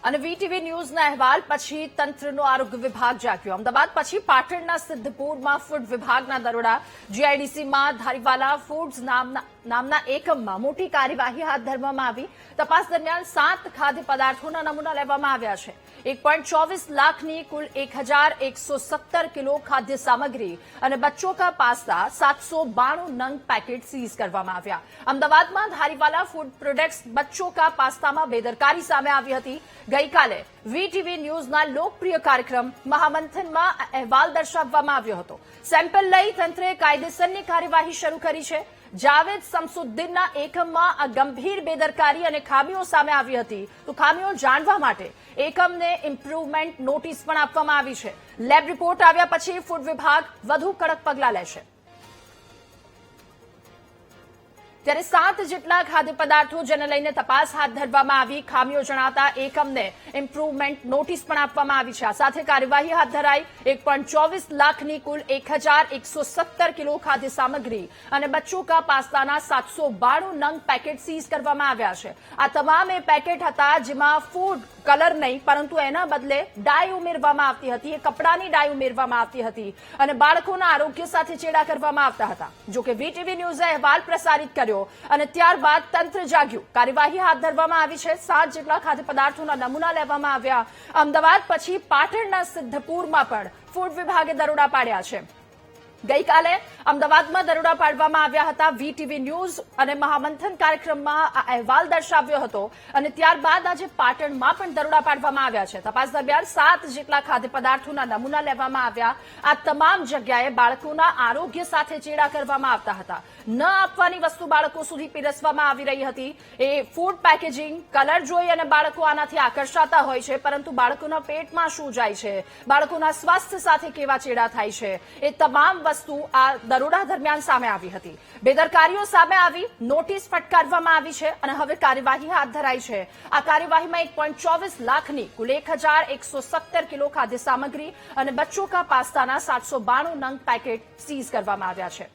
અને વીટીવી ન્યૂઝના અહેવાલ પછી તંત્રનો આરોગ્ય વિભાગ જાગ્યો. અમદાવાદ પછી પાટણના સિદ્ધપુરમાં ફૂડ વિભાગના દરોડા. જીઆઈડીસીમાં ધારીવાલા ફૂડ્સ નામના એકમમાં મોટી કાર્યવાહી હાથ ધરવામાં આવી. તપાસ દરમિયાન 7 ખાદ્ય પદાર્થોના નમૂના લેવામાં આવ્યા છે. 1.24 લાખની કુલ 1117 કિલો ખાદ્ય સામગ્રી અને બચ્ચों का पास्ता 792 नंग पैकेट सीज કરવામાં આવ્યા. અમદાવાદમાં ધારીવાલા ફૂડ પ્રોડક્ટ્સ બચ્ચों का पास्ताમાં બેદરકારી સામે આવી હતી. ગઈકાલે વીટીવી ન્યૂઝના લોકપ્રિય કાર્યક્રમ મહામંથનમાં અહેવાલ દર્શાવવામાં આવ્યો હતો. સેમ્પલ લઈ તંત્રે કાયદેસરની કાર્યવાહી શરૂ કરી છે. જાવેદ શમસુદ્દીનના એકમમાં આ ગંભીર બેદરકારી અને ખામીઓ સામે આવી હતી. તો ખામીઓ જાણવા માટે એકમને ઇમ્પ્રુવમેન્ટ નોટિસ પણ આપવામાં આવી છે. લેબ રિપોર્ટ આવ્યા પછી ફૂડ વિભાગ વધુ કડક પગલાં લેશે. ત્યારે 7 જેટલા ખાદ્ય પદાર્થો જેને લઈને તપાસ હાથ ધરવામાં આવી. ખામીઓ જણાતા એકમને ઇમ્પ્રુવમેન્ટ નોટિસ પણ આપવામાં આવી છે. આ સાથે કાર્યવાહી હાથ ધરાઈ. 1.24 લાખની કુલ 1117 કિલો ખાદ્ય સામગ્રી અને બચ્ચों का પાસ્તાના 792 નંગ પેકેટ સીઝ કરવામાં આવ્યા છે. આ તમામ એ પેકેટ હતા જેમાં ફૂડ કલર નહીં પરંતુ એના બદલે ડાય ઉમેરવામાં આવતી હતી. એ કપડાની ડાય ઉમેરવામાં આવતી હતી અને બાળકોના આરોગ્ય સાથે ચેડા કરવામાં આવતા હતા. જોકે વીટીવી ન્યૂઝે અહેવાલ પ્રસારિત કર્યો અને ત્યારબાદ તંત્ર જાગ્યું. કાર્યવાહી હાથ ધરવામાં આવી છે. 7 જેટલા ખાદ્ય પદાર્થોના નમૂના લેવામાં આવ્યા. અમદાવાદ પછી પાટણના સિદ્ધપુરમાં પણ ફૂડ વિભાગે દરોડા પાડ્યા છે. ગઈકાલે અમદાવાદમાં દરોડા પાડવામાં આવ્યા હતા. વીટીવી ન્યૂઝ અને મહામંથન કાર્યક્રમમાં આ અહેવાલ દર્શાવ્યો હતો અને ત્યારબાદ આજે પાટણમાં પણ દરોડા પાડવામાં આવ્યા છે. તપાસ દરમિયાન 7 જેટલા ખાદ્ય પદાર્થોના નમૂના લેવામાં આવ્યા. આ તમામ જગ્યાએ બાળકોના આરોગ્ય સાથે ચેડા કરવામાં આવતા હતા. ન આપવાની વસ્તુ બાળકો સુધી પીરસવામાં આવી રહી હતી. એ ફૂડ પેકેજિંગ કલર જોઈ અને બાળકો આનાથી આકર્ષાતા હોય છે, પરંતુ બાળકોના પેટમાં શું જાય છે, બાળકોના સ્વાસ્થ્ય સાથે કેવા ચેડા થાય છે, એ તમામ વસ્તુ આ દરોડા દરમિયાન સામે આવી હતી. બેદરકારીઓ સામે આવી, નોટિસ ફટકારવામાં આવી છે અને હવે કાર્યવાહી હાથ ધરાઈ છે. આ કાર્યવાહીમાં 1.24 લાખની કુલ 1117 કિલો ખાદ્ય સામગ્રી અને બચ્ચों का पास्ताના 792 નંગ પેકેટ સીઝ કરવામાં આવ્યા છે.